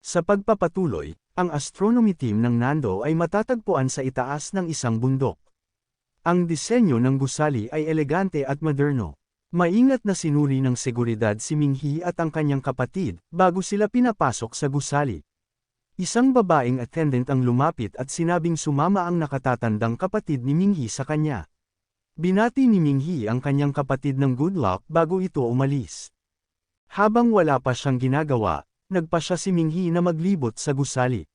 Sa pagpapatuloy, ang astronomy team ng Nando ay matatagpuan sa itaas ng isang bundok. Ang disenyo ng gusali ay elegante at moderno. Maingat na sinuri ng seguridad si Minghi at ang kanyang kapatid bago sila pinapasok sa gusali. Isang babaeng attendant ang lumapit at sinabing sumama ang nakatatandang kapatid ni Minghi sa kanya. Binati ni Minghi ang kanyang kapatid ng good luck bago ito umalis. Habang wala pa siyang ginagawa, nagpasya si Minghi na maglibot sa gusali.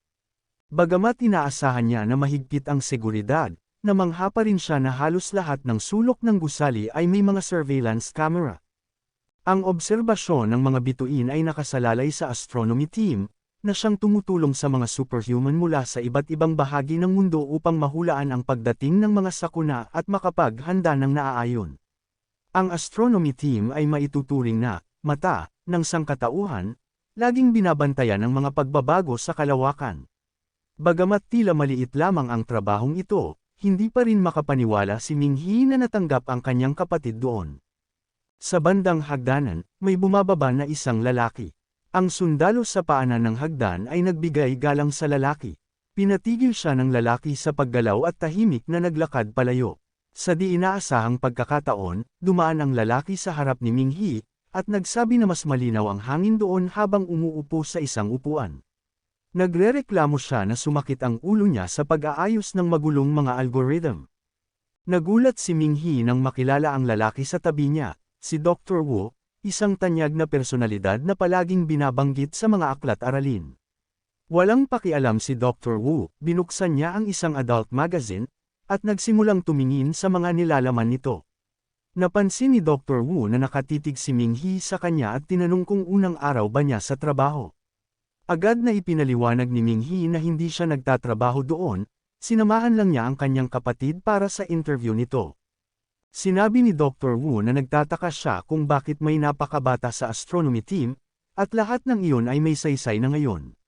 Bagamat inaasahan niya na mahigpit ang seguridad, namangha pa rin siya na halos lahat ng sulok ng gusali ay may mga surveillance camera. Ang obserbasyon ng mga bituin ay nakasalalay sa astronomy team, na siyang tumutulong sa mga superhuman mula sa iba't ibang bahagi ng mundo upang mahulaan ang pagdating ng mga sakuna at makapaghanda ng naaayon. Ang astronomy team ay maituturing na mata ng sangkatauhan, laging binabantayan ang mga pagbabago sa kalawakan. Bagamat tila maliit lamang ang trabahong ito, hindi pa rin makapaniwala si Minghi na natanggap ang kanyang kapatid doon. Sa bandang hagdanan, may bumababa na isang lalaki. Ang sundalo sa paanan ng hagdan ay nagbigay galang sa lalaki. Pinatigil siya ng lalaki sa paggalaw at tahimik na naglakad palayo. Sa di inaasahang pagkakataon, dumaan ang lalaki sa harap ni Minghi, at nagsabi na mas malinaw ang hangin doon habang umuupo sa isang upuan. Nagrereklamo siya na sumakit ang ulo niya sa pag-aayos ng magulong mga algorithm. Nagulat si Minghi nang makilala ang lalaki sa tabi niya, si Dr. Wu, isang tanyag na personalidad na palaging binabanggit sa mga aklat-aralin. Walang pakialam si Dr. Wu, binuksan niya ang isang adult magazine, at nagsimulang tumingin sa mga nilalaman nito. Napansin ni Dr. Wu na nakatitig si Minghi sa kanya at tinanong kung unang araw ba niya sa trabaho. Agad na ipinaliwanag ni Minghi na hindi siya nagtatrabaho doon, sinamahan lang niya ang kanyang kapatid para sa interview nito. Sinabi ni Dr. Wu na nagtataka siya kung bakit may napakabata sa astronomy team, at lahat ng iyon ay may saysay na ngayon.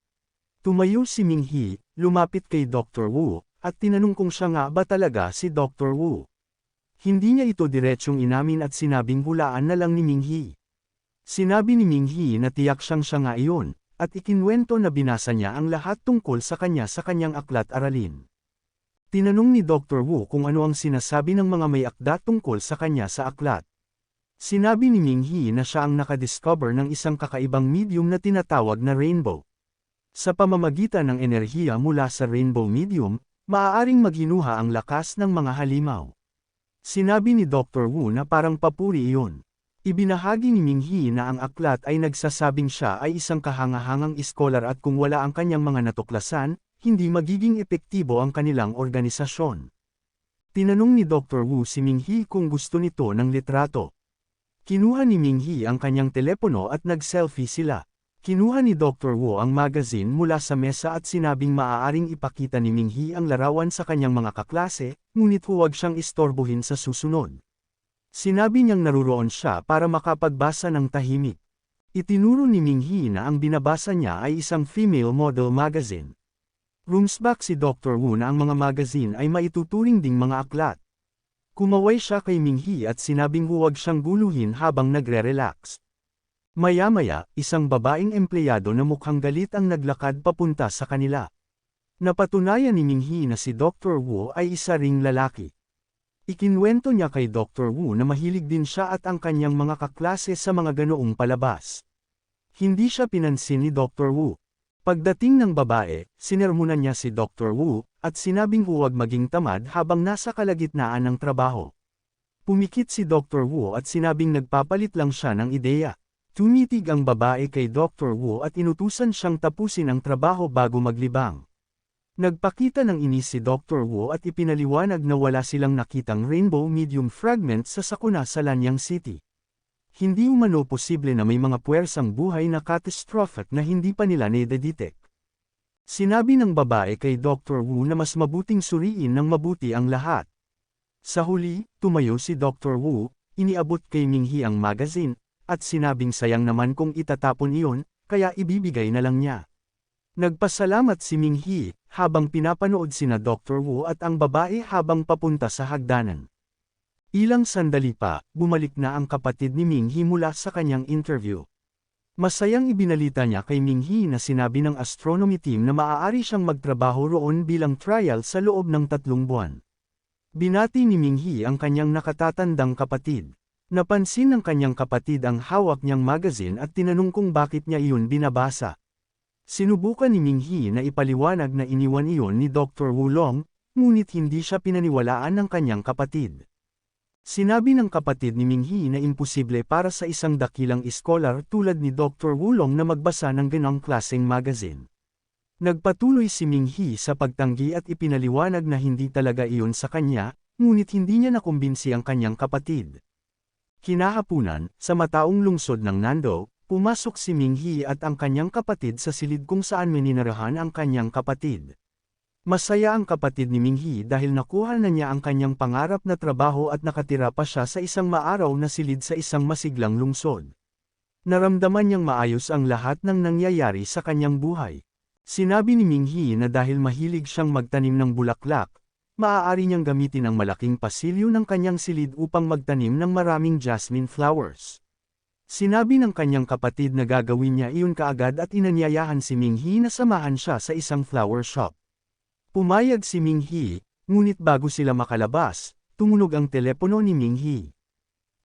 Tumayo si Minghi, lumapit kay Dr. Wu, at tinanong kung siya nga ba talaga si Dr. Wu. Hindi niya ito diretsyong inamin at sinabing hulaan na lang ni Minghi. Sinabi ni Minghi na tiyak siyang siya nga iyon, at ikinwento na binasa niya ang lahat tungkol sa kanyang aklat-aralin. Tinanong ni Dr. Wu kung ano ang sinasabi ng mga may akda tungkol sa kanya sa aklat. Sinabi ni Minghi na siya ang nakadiscover ng isang kakaibang medium na tinatawag na rainbow. Sa pamamagitan ng enerhiya mula sa rainbow medium, maaaring maghinuha ang lakas ng mga halimaw. Sinabi ni Dr. Wu na parang papuri iyon. Ibinahagi ni Minghi na ang aklat ay nagsasabing siya ay isang kahangahangang iskolar at kung wala ang kanyang mga natuklasan, hindi magiging epektibo ang kanilang organisasyon. Tinanong ni Dr. Wu si Minghi kung gusto nito ng litrato. Kinuha ni Minghi ang kanyang telepono at nag-selfie sila. Kinuha ni Dr. Wu ang magazine mula sa mesa at sinabing maaaring ipakita ni Minghi ang larawan sa kanyang mga kaklase, ngunit huwag siyang istorbohin sa susunod. Sinabi niyang naruroon siya para makapagbasa ng tahimik. Itinuro ni Minghi na ang binabasa niya ay isang female model magazine. Rumsback si Dr. Wu na ang mga magazine ay maituturing ding mga aklat. Kumaway siya kay Minghi at sinabing huwag siyang guluhin habang nagre-relax. Maya-maya, isang babaeng empleyado na mukhang galit ang naglakad papunta sa kanila. Napatunayan ni Minghi na si Dr. Wu ay isa ring lalaki. Ikinwento niya kay Dr. Wu na mahilig din siya at ang kanyang mga kaklase sa mga ganoong palabas. Hindi siya pinansin ni Dr. Wu. Pagdating ng babae, sinermonan niya si Dr. Wu, at sinabing huwag maging tamad habang nasa kalagitnaan ng trabaho. Pumikit si Dr. Wu at sinabing nagpapalit lang siya ng ideya. Tumitig ang babae kay Dr. Wu at inutusan siyang tapusin ang trabaho bago maglibang. Nagpakita ng inis si Dr. Wu at ipinaliwanag na wala silang nakitang rainbow medium fragment sa sakuna sa Lanyang City. Hindi umano posible na may mga puwersang buhay na catastrophic na hindi pa nila na-detect. Sinabi ng babae kay Dr. Wu na mas mabuting suriin ng mabuti ang lahat. Sa huli, tumayo si Dr. Wu, iniabot kay Minghi ang magazine, at sinabing sayang naman kung itatapon iyon, kaya ibibigay na lang niya. Nagpasalamat si Minghi, habang pinapanood sina Dr. Wu at ang babae habang papunta sa hagdanan. Ilang sandali pa, bumalik na ang kapatid ni Minghi mula sa kanyang interview. Masayang ibinalita niya kay Minghi na sinabi ng astronomy team na maaari siyang magtrabaho roon bilang trial sa loob ng 3 buwan. Binati ni Minghi ang kanyang nakatatandang kapatid. Napansin ng kanyang kapatid ang hawak niyang magazine at tinanong kung bakit niya iyon binabasa. Sinubukan ni Minghi na ipaliwanag na iniwan iyon ni Dr. Wulong, ngunit hindi siya pinaniwalaan ng kanyang kapatid. Sinabi ng kapatid ni Minghi na imposible para sa isang dakilang iskolar tulad ni Dr. Wulong na magbasa ng ganong klaseng magazine. Nagpatuloy si Minghi sa pagtanggi at ipinaliwanag na hindi talaga iyon sa kanya, ngunit hindi niya nakumbinsi ang kanyang kapatid. Kinahapunan, sa mataong lungsod ng Nando, pumasok si Minghi at ang kanyang kapatid sa silid kung saan mininirahan ang kanyang kapatid. Masaya ang kapatid ni Minghi dahil nakuha na niya ang kanyang pangarap na trabaho at nakatira pa siya sa isang maaraw na silid sa isang masiglang lungsod. Naramdaman niyang maayos ang lahat ng nangyayari sa kanyang buhay. Sinabi ni Minghi na dahil mahilig siyang magtanim ng bulaklak, maaari niyang gamitin ang malaking pasilyo ng kanyang silid upang magtanim ng maraming jasmine flowers. Sinabi ng kanyang kapatid na gagawin niya iyon kaagad at inanyayahan si Minghi na samahan siya sa isang flower shop. Pumayag si Minghi, ngunit bago sila makalabas, tumunog ang telepono ni Minghi.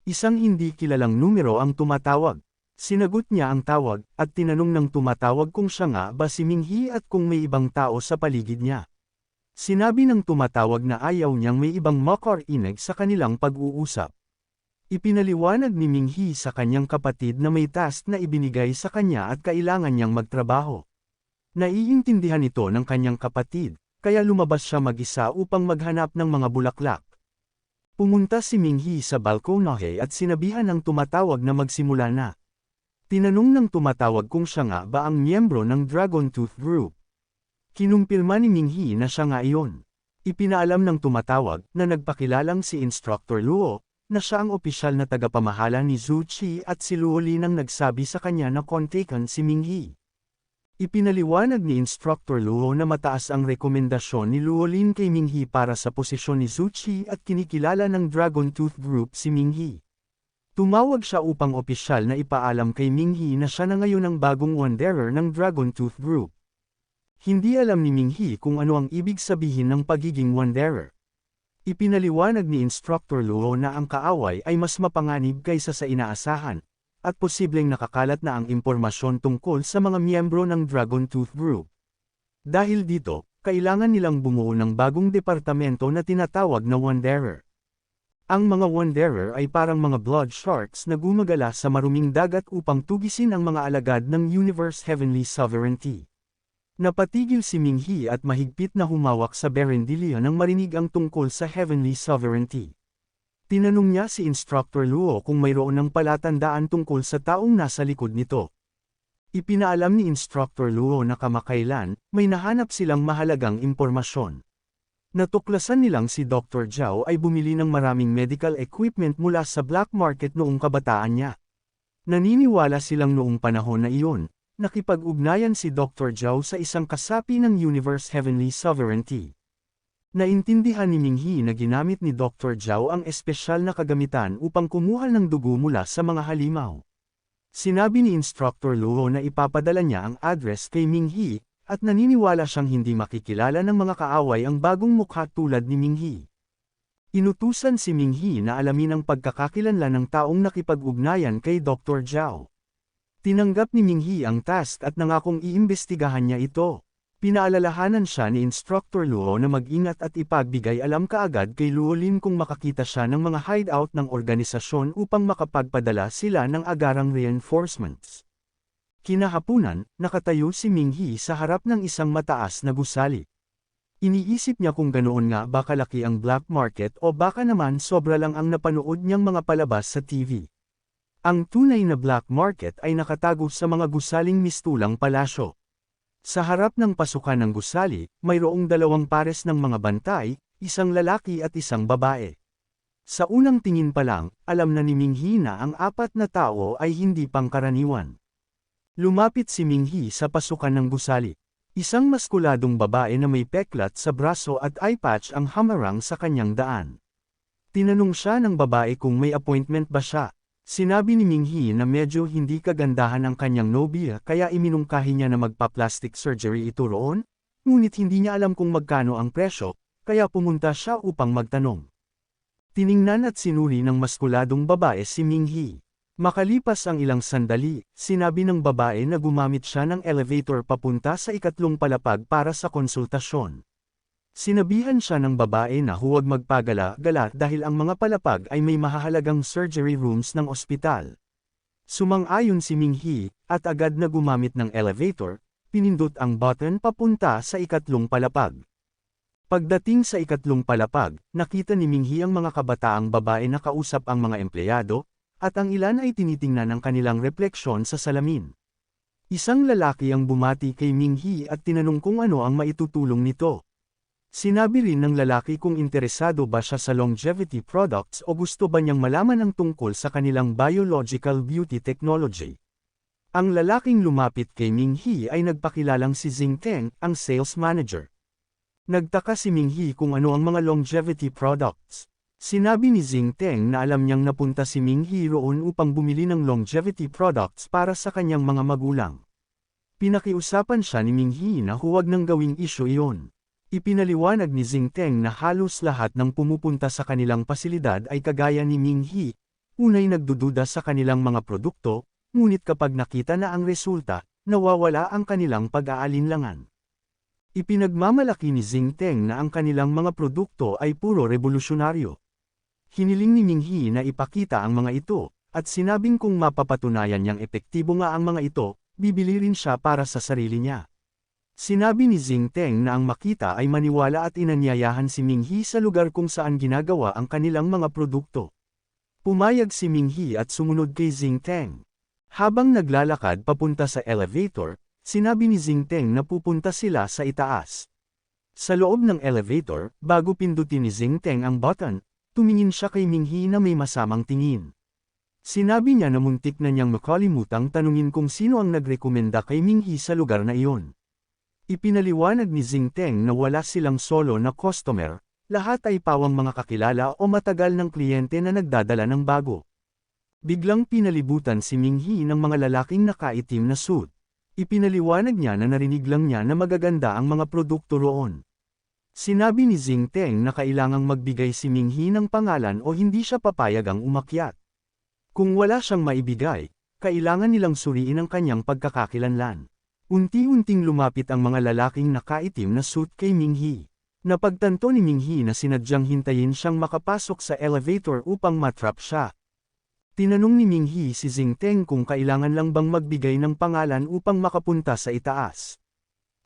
Isang hindi kilalang numero ang tumatawag. Sinagot niya ang tawag, at tinanong ng tumatawag kung siya nga ba si Minghi at kung may ibang tao sa paligid niya. Sinabi ng tumatawag na ayaw niyang may ibang makarinig sa kanilang pag-uusap. Ipinaliwanag ni Minghi sa kanyang kapatid na may task na ibinigay sa kanya at kailangan niyang magtrabaho. Naiintindihan ito ng kanyang kapatid, kaya lumabas siya mag-isa upang maghanap ng mga bulaklak. Pumunta si Minghi sa balkonahe at sinabihan ng tumatawag na magsimula na. Tinanong ng tumatawag kung siya nga ba ang miyembro ng Dragon Tooth Group. Kinumpirma ni Minghi na siya nga iyon. Ipinaalam ng tumatawag na nagpakilalang si Instructor Luo, na siya ang opisyal na tagapamahala ni Zhu Qi at si Luo Lin ang nagsabi sa kanya na kontakan si Minghi. Ipinaliwanag ni Instructor Luo na mataas ang rekomendasyon ni Luo Lin kay Minghi para sa posisyon ni Zhu Qi at kinikilala ng Dragon Tooth Group si Minghi. Tumawag siya upang opisyal na ipaalam kay Minghi na siya na ngayon ang bagong wanderer ng Dragon Tooth Group. Hindi alam ni Minghi kung ano ang ibig sabihin ng pagiging wanderer. Ipinaliwanag ni Instructor Luo na ang kaaway ay mas mapanganib kaysa sa inaasahan, at posibleng nakakalat na ang impormasyon tungkol sa mga miyembro ng Dragon Tooth Group. Dahil dito, kailangan nilang bumuo ng bagong departamento na tinatawag na Wanderer. Ang mga Wanderer ay parang mga blood sharks na gumagala sa maruming dagat upang tugisin ang mga alagad ng Universe Heavenly Sovereignty. Napatigil si Minghi at mahigpit na humawak sa berendilya nang marinig ang tungkol sa Heavenly Sovereignty. Tinanong niya si Instructor Luo kung mayroon ng palatandaan tungkol sa taong nasa likod nito. Ipinaalam ni Instructor Luo na kamakailan, may nahanap silang mahalagang impormasyon. Natuklasan nilang si Dr. Zhao ay bumili ng maraming medical equipment mula sa black market noong kabataan niya. Naniniwala silang noong panahon na iyon, nakipag-ugnayan si Dr. Zhao sa isang kasapi ng Universe Heavenly Sovereignty. Naintindihan ni Minghi na ginamit ni Dr. Zhao ang espesyal na kagamitan upang kumuha ng dugo mula sa mga halimaw. Sinabi ni Instructor Luo na ipapadala niya ang address kay Minghi, at naniniwala siyang hindi makikilala ng mga kaaway ang bagong mukha tulad ni Minghi. Inutusan si Minghi na alamin ang pagkakakilanlan ng taong nakipag-ugnayan kay Dr. Zhao. Tinanggap ni Minghi ang task at nangakong iimbestigahan niya ito. Pinaalalahanan siya ni Instructor Luo na mag-ingat at ipagbigay alam kaagad kay Luo Lin kung makakita siya ng mga hideout ng organisasyon upang makapagpadala sila ng agarang reinforcements. Kinahapunan, nakatayo si Minghi sa harap ng isang mataas na gusali. Iniisip niya kung ganoon nga ba kalaki ang black market o baka naman sobra lang ang napanood niyang mga palabas sa TV. Ang tunay na black market ay nakatago sa mga gusaling mistulang palasyo. Sa harap ng pasukan ng gusali, mayroong 2 pares ng mga bantay, isang lalaki at isang babae. Sa unang tingin pa lang, alam na ni Minghi na ang 4 na tao ay hindi pangkaraniwan. Lumapit si Minghi sa pasukan ng gusali. Isang maskuladong babae na may peklat sa braso at eye patch ang hamarang sa kanyang daan. Tinanong siya ng babae kung may appointment ba siya. Sinabi ni Minghi na medyo hindi kagandahan ang kanyang nobya kaya iminungkahi niya na magpa-plastic surgery ito roon, ngunit hindi niya alam kung magkano ang presyo, kaya pumunta siya upang magtanong. Tiningnan at sinuri ng maskuladong babae si Minghi. Makalipas ang ilang sandali, sinabi ng babae na gumamit siya ng elevator papunta sa ikatlong palapag para sa konsultasyon. Sinabihan siya ng babae na huwag magpagala-gala dahil ang mga palapag ay may mahahalagang surgery rooms ng ospital. Sumang-ayon si Minghi, at agad na gumamit ng elevator, pinindot ang button papunta sa ikatlong palapag. Pagdating sa ikatlong palapag, nakita ni Minghi ang mga kabataang babae na kausap ang mga empleyado, at ang ilan ay tinitingnan ang kanilang refleksyon sa salamin. Isang lalaki ang bumati kay Minghi at tinanong kung ano ang maitutulong nito. Sinabi rin ng lalaki kung interesado ba siya sa longevity products o gusto ba niyang malaman ang tungkol sa kanilang biological beauty technology. Ang lalaking lumapit kay Minghi ay nagpakilalang si Xingteng, ang sales manager. Nagtaka si Minghi kung ano ang mga longevity products. Sinabi ni Xingteng na alam niyang napunta si Minghi roon upang bumili ng longevity products para sa kanyang mga magulang. Pinakiusapan siya ni Minghi na huwag nang gawing isyu iyon. Ipinaliwanag ni Xingteng na halos lahat ng pumupunta sa kanilang pasilidad ay kagaya ni Minghi, unay nagdududa sa kanilang mga produkto, ngunit kapag nakita na ang resulta, nawawala ang kanilang pag-aalinlangan. Ipinagmamalaki ni Xingteng na ang kanilang mga produkto ay puro revolusyonaryo. Hiniling ni Minghi na ipakita ang mga ito, at sinabing kung mapapatunayan niyang epektibo nga ang mga ito, bibili rin siya para sa sarili niya. Sinabi ni Xingteng na ang makita ay maniwala at inanyayahan si Minghi sa lugar kung saan ginagawa ang kanilang mga produkto. Pumayag si Minghi at sumunod kay Xingteng. Habang naglalakad papunta sa elevator, sinabi ni Xingteng na pupunta sila sa itaas. Sa loob ng elevator, bago pindutin ni Xingteng ang button, tumingin siya kay Minghi na may masamang tingin. Sinabi niya na muntik na niyang makalimutang tanungin kung sino ang nagrekomenda kay Minghi sa lugar na iyon. Ipinaliwanag ni Xingteng na wala silang solo na customer, lahat ay pawang mga kakilala o matagal ng kliyente na nagdadala ng bago. Biglang pinalibutan si Minghi ng mga lalaking nakaitim na suit. Ipinaliwanag niya na narinig lang niya na magaganda ang mga produkto roon. Sinabi ni Xingteng na kailangang magbigay si Minghi ng pangalan o hindi siya papayagang umakyat. Kung wala siyang maibigay, kailangan nilang suriin ang kanyang pagkakakilanlan. Unti-unting lumapit ang mga lalaking nakaitim na suit kay Minghi. Napagtanto ni Minghi na sinadyang hintayin siyang makapasok sa elevator upang matrap siya. Tinanong ni Minghi si Xingteng kung kailangan lang bang magbigay ng pangalan upang makapunta sa itaas.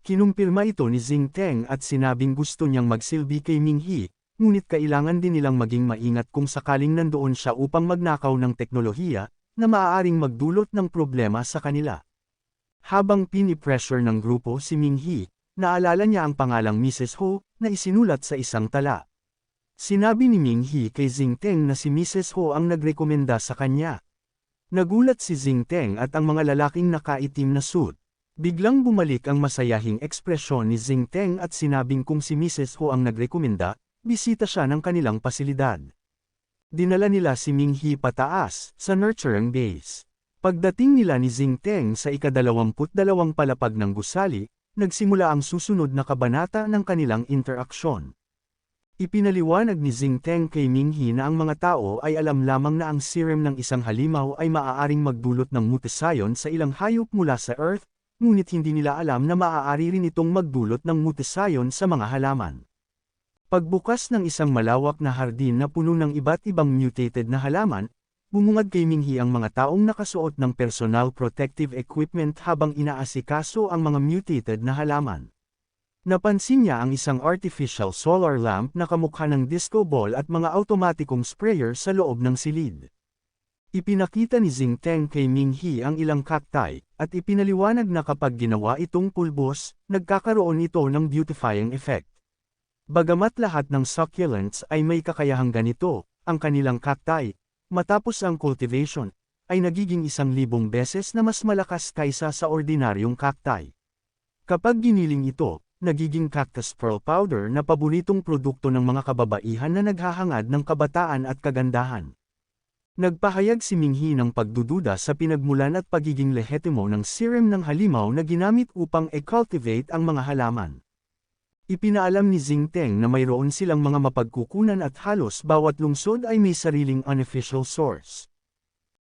Kinumpirma ito ni Xingteng at sinabing gusto niyang magsilbi kay Minghi, ngunit kailangan din nilang maging maingat kung sakaling nandoon siya upang magnakaw ng teknolohiya, na maaaring magdulot ng problema sa kanila. Habang pinipressure ng grupo si Minghi, naalala niya ang pangalang Mrs. Ho, na isinulat sa isang tala. Sinabi ni Minghi kay Xingteng na si Mrs. Ho ang nagrekomenda sa kanya. Nagulat si Xingteng at ang mga lalaking nakaitim na suit. Biglang bumalik ang masayahing ekspresyon ni Xingteng at sinabing kung si Mrs. Ho ang nagrekomenda, bisita siya ng kanilang pasilidad. Dinala nila si Minghi pataas, sa nurturing base. Pagdating nila ni Xingteng sa ika-22 palapag ng gusali, nagsimula ang susunod na kabanata ng kanilang interaksyon. Ipinaliwanag ni Xingteng kay Minghi na ang mga tao ay alam lamang na ang serum ng isang halimaw ay maaaring magdulot ng mutasayon sa ilang hayop mula sa Earth, ngunit hindi nila alam na maaari rin itong magdulot ng mutasayon sa mga halaman. Pagbukas ng isang malawak na hardin na puno ng iba't ibang mutated na halaman, bumungad kay Minghi ang mga taong nakasuot ng personal protective equipment habang inaasikaso ang mga mutated na halaman. Napansin niya ang isang artificial solar lamp na kamukha ng disco ball at mga automatikong sprayer sa loob ng silid. Ipinakita ni Xingteng kay Minghi ang ilang cacti, at ipinaliwanag na kapag ginawa itong pulbos, nagkakaroon ito ng beautifying effect. Bagamat lahat ng succulents ay may kakayahang ganito, ang kanilang cacti, matapos ang cultivation, ay nagiging 1,000 beses na mas malakas kaysa sa ordinaryong cacti. Kapag giniling ito, nagiging cactus pearl powder na paboritong produkto ng mga kababaihan na naghahangad ng kabataan at kagandahan. Nagpahayag si Minghi ng pagdududa sa pinagmulan at pagiging lehitimo ng serum ng halimaw na ginamit upang e-cultivate ang mga halaman. Ipinaalam ni Xingteng na mayroon silang mga mapagkukunan at halos bawat lungsod ay may sariling unofficial source.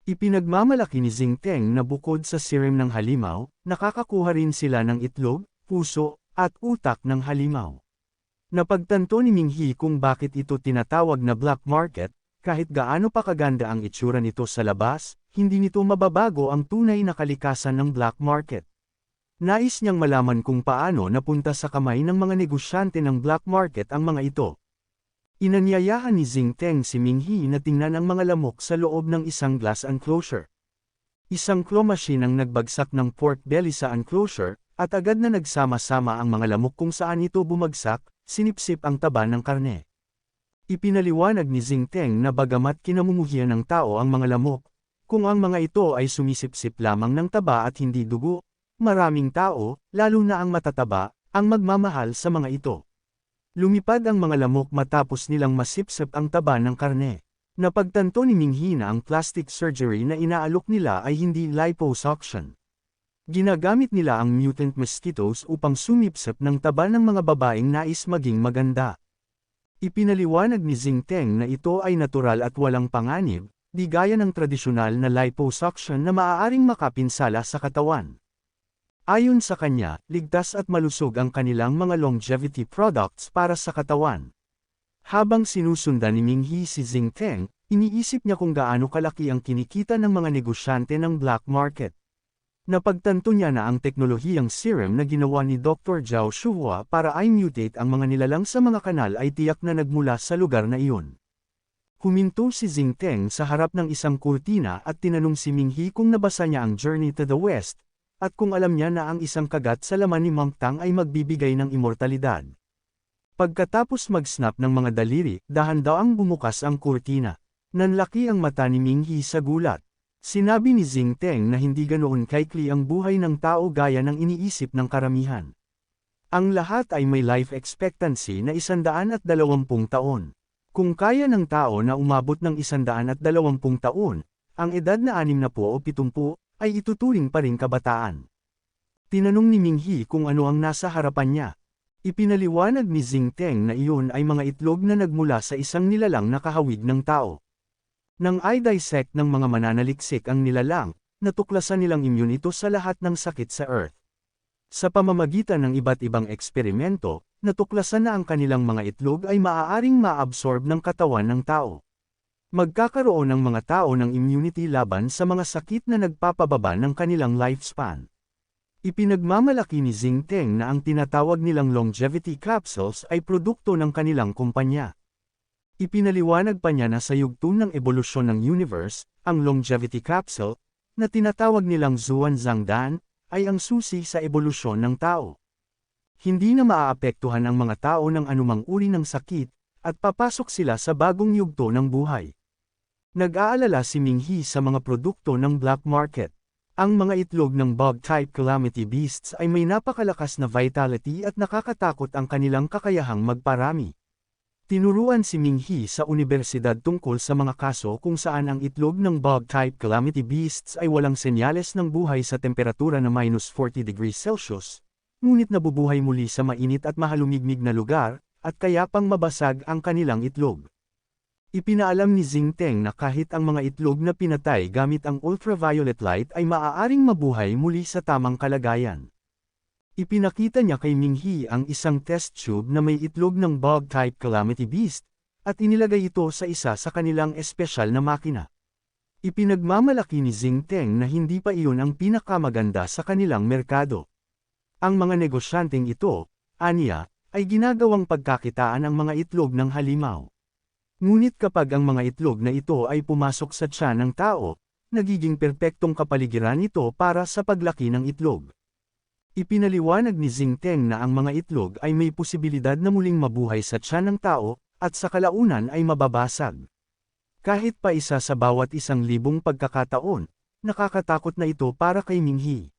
Ipinagmamalaki ni Xingteng na bukod sa serum ng halimaw, nakakakuha rin sila ng itlog, puso, at utak ng halimaw. Napagtanto ni Minghi kung bakit ito tinatawag na black market, kahit gaano pa kaganda ang itsura nito sa labas, hindi nito mababago ang tunay na kalikasan ng black market. Nais niyang malaman kung paano napunta sa kamay ng mga negosyante ng black market ang mga ito. Inanyayahan ni Xingteng si Minghi na tingnan ang mga lamok sa loob ng isang glass enclosure. Isang claw machine ang nagbagsak ng pork belly sa enclosure, at agad na nagsama-sama ang mga lamok kung saan ito bumagsak, sinipsip ang taba ng karne. Ipinaliwanag ni Xingteng na bagamat kinamumuhian ng tao ang mga lamok, kung ang mga ito ay sumisipsip lamang ng taba at hindi dugo, maraming tao, lalo na ang matataba, ang magmamahal sa mga ito. Lumipad ang mga lamok matapos nilang masipsip ang taba ng karne. Napagtanto ni Minghi na ang plastic surgery na inaalok nila ay hindi liposuction. Ginagamit nila ang mutant mosquitoes upang sumipsip ng taba ng mga babaeng nais maging maganda. Ipinaliwanag ni Xingteng na ito ay natural at walang panganib, di gaya ng tradisyonal na liposuction na maaaring makapinsala sa katawan. Ayon sa kanya, ligtas at malusog ang kanilang mga longevity products para sa katawan. Habang sinusundan ni Minghi si Xingteng, iniisip niya kung gaano kalaki ang kinikita ng mga negosyante ng black market. Napagtanto niya na ang teknolohiyang serum na ginawa ni Dr. Zhao Shuhua para i-mutate ang mga nilalang sa mga kanal ay tiyak na nagmula sa lugar na iyon. Huminto si Xingteng sa harap ng isang kurtina at tinanong si Minghi kung nabasa niya ang Journey to the West, at kung alam niya na ang isang kagat sa laman ni Mang Tang ay magbibigay ng immortalidad. Pagkatapos mag-snap ng mga daliri, dahan-daang bumukas ang kurtina. Nanlaki ang mata ni Minghi sa gulat. Sinabi ni Xingteng na hindi ganoon kaikli ang buhay ng tao gaya ng iniisip ng karamihan. Ang lahat ay may life expectancy na 120 taon. Kung kaya ng tao na umabot ng 120 taon, ang edad na 60 o 70 ay ituturing pa rin kabataan. Tinanong ni Minghi kung ano ang nasa harapan niya. Ipinaliwanag ni Xingteng na iyon ay mga itlog na nagmula sa isang nilalang na kahawig ng tao. Nang i-dissect ng mga mananaliksik ang nilalang, natuklasan nilang immune ito sa lahat ng sakit sa Earth. Sa pamamagitan ng iba't ibang eksperimento, natuklasan na ang kanilang mga itlog ay maaaring ma-absorb ng katawan ng tao. Magkakaroon ng mga tao ng immunity laban sa mga sakit na nagpapababa ng kanilang lifespan. Ipinagmamalaki ni Xingteng na ang tinatawag nilang longevity capsules ay produkto ng kanilang kumpanya. Ipinaliwanag pa niya na sa yugto ng ebolusyon ng universe, ang longevity capsule, na tinatawag nilang Xuanzangdan, ay ang susi sa ebolusyon ng tao. Hindi na maaapektuhan ang mga tao ng anumang uri ng sakit, at papasok sila sa bagong yugto ng buhay. Nag-aalala si Minghi sa mga produkto ng black market. Ang mga itlog ng bog-type calamity beasts ay may napakalakas na vitality at nakakatakot ang kanilang kakayahang magparami. Tinuruan si Minghi sa unibersidad tungkol sa mga kaso kung saan ang itlog ng bog-type calamity beasts ay walang senyales ng buhay sa temperatura na -40°C, ngunit nabubuhay muli sa mainit at mahalumigmig na lugar, at kaya pang mabasag ang kanilang itlog. Ipinaalam ni Xingteng na kahit ang mga itlog na pinatay gamit ang ultraviolet light ay maaaring mabuhay muli sa tamang kalagayan. Ipinakita niya kay Minghi ang isang test tube na may itlog ng bog-type calamity beast, at inilagay ito sa isa sa kanilang espesyal na makina. Ipinagmamalaki ni Xingteng na hindi pa iyon ang pinakamaganda sa kanilang merkado. Ang mga negosyanteng ito, aniya, ay ginagawang pagkakitaan ang mga itlog ng halimaw. Ngunit kapag ang mga itlog na ito ay pumasok sa tiyan ng tao, nagiging perpektong kapaligiran ito para sa paglaki ng itlog. Ipinaliwanag ni Xingteng na ang mga itlog ay may posibilidad na muling mabuhay sa tiyan ng tao, at sa kalaunan ay mababasag. Kahit pa isa sa bawat 1,000 pagkakataon, nakakatakot na ito para kay Minghi.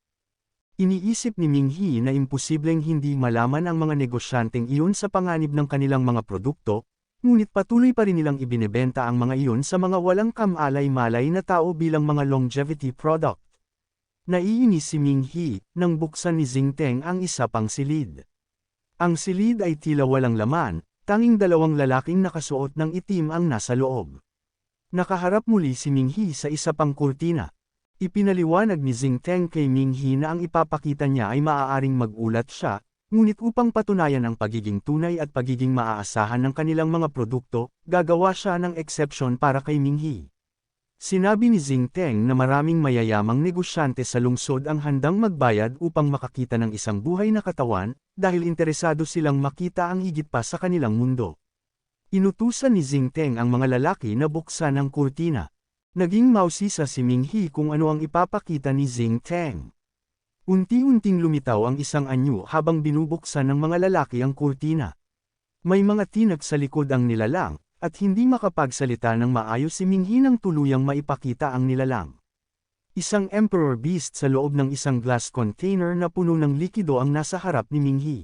Iniisip ni Minghi na imposibleng hindi malaman ang mga negosyanteng iyon sa panganib ng kanilang mga produkto, ngunit patuloy pa rin nilang ibinebenta ang mga iyon sa mga walang kamalay-malay na tao bilang mga longevity product. Naiinis si Ming He nang buksan ni Xingteng ang isa pang silid. Ang silid ay tila walang laman, tanging dalawang lalaking nakasuot ng itim ang nasa loob. Nakaharap muli si Ming He sa isa pang kurtina. Ipinaliwanag ni Xingteng kay Ming He na ang ipapakita niya ay maaaring magulat siya, ngunit upang patunayan ang pagiging tunay at pagiging maaasahan ng kanilang mga produkto, gagawa siya ng eksepsyon para kay Ming He. Sinabi ni Xingteng na maraming mayayamang negosyante sa lungsod ang handang magbayad upang makakita ng isang buhay na katawan, dahil interesado silang makita ang higit pa sa kanilang mundo. Inutusan ni Xingteng ang mga lalaki na buksan ang kurtina. Naging mausisa si Ming He kung ano ang ipapakita ni Xingteng. Unti-unting lumitaw ang isang anyo habang binubuksan ng mga lalaki ang kurtina. May mga tinag sa likod ang nilalang, at hindi makapagsalita ng maayos si Ming He nang tuluyang maipakita ang nilalang. Isang Emperor Beast sa loob ng isang glass container na puno ng likido ang nasa harap ni Ming He.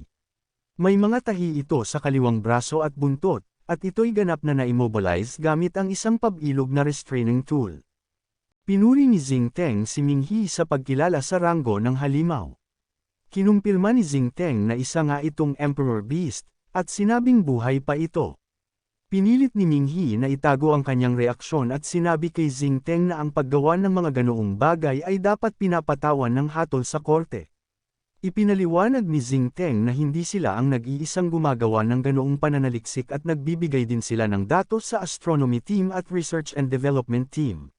May mga tahi ito sa kaliwang braso at buntot, at ito'y ganap na na-immobilize gamit ang isang pabilog na restraining tool. Pinuri ni Xingteng si Ming He sa pagkilala sa ranggo ng halimaw. Kinumpirma ni Xingteng na isa nga itong Emperor Beast, at sinabing buhay pa ito. Pinilit ni Ming He na itago ang kanyang reaksyon at sinabi kay Xingteng na ang paggawa ng mga ganoong bagay ay dapat pinapatawan ng hatol sa korte. Ipinaliwanag ni Xingteng na hindi sila ang nag-iisang gumagawa ng ganoong pananaliksik at nagbibigay din sila ng datos sa astronomy team at research and development team.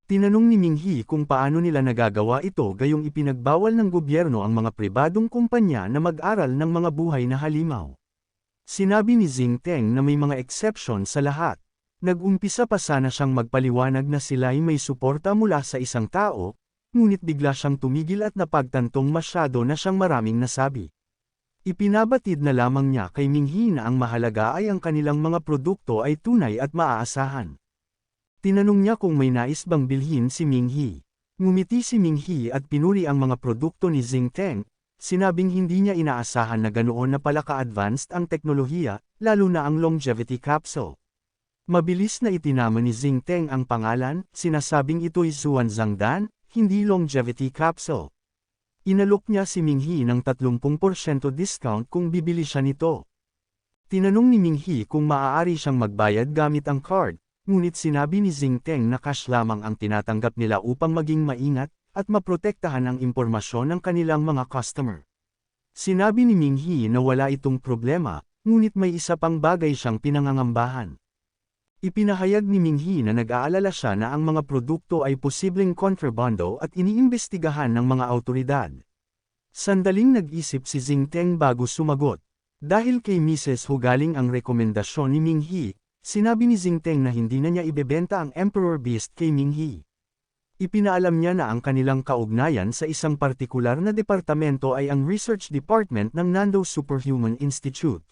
Tinanong ni Ming He kung paano nila nagagawa ito gayong ipinagbawal ng gobyerno ang mga pribadong kumpanya na mag-aral ng mga buhay na halimaw. Sinabi ni Xingteng na may mga exception sa lahat. Nag-umpisa pa sana siyang magpaliwanag na sila'y may suporta mula sa isang tao, ngunit bigla siyang tumigil at napagtantong masyado na siyang maraming nasabi. Ipinabatid na lamang niya kay Ming He na ang mahalaga ay ang kanilang mga produkto ay tunay at maaasahan. Tinanong niya kung may nais bang bilhin si Ming He. Ngumiti si Ming He at pinuri ang mga produkto ni Xingteng, sinabing hindi niya inaasahan na ganoon na pala ka-advanced ang teknolohiya, lalo na ang longevity capsule. Mabilis na itinama ni Xingteng ang pangalan, sinasabing ito'y Xuanzangdan, hindi longevity capsule. Inalok niya si Ming He ng 30% discount kung bibili siya nito. Tinanong ni Ming He kung maaari siyang magbayad gamit ang card, ngunit sinabi ni Xingteng na cash lamang ang tinatanggap nila upang maging maingat at maprotektahan ang impormasyon ng kanilang mga customer. Sinabi ni Ming He na wala itong problema, ngunit may isa pang bagay siyang pinangangambahan. Ipinahayag ni Ming He na nag-aalala siya na ang mga produkto ay posibleng kontrabando at iniimbestigahan ng mga awtoridad. Sandaling nag-isip si Xingteng bago sumagot. Dahil kay Mrs. Hu galing ang rekomendasyon ni Ming He, sinabi ni Xingteng na hindi na niya ibebenta ang Emperor Beast kay Ming He. Ipinaalam niya na ang kanilang kaugnayan sa isang partikular na departamento ay ang Research Department ng Nando Superhuman Institute.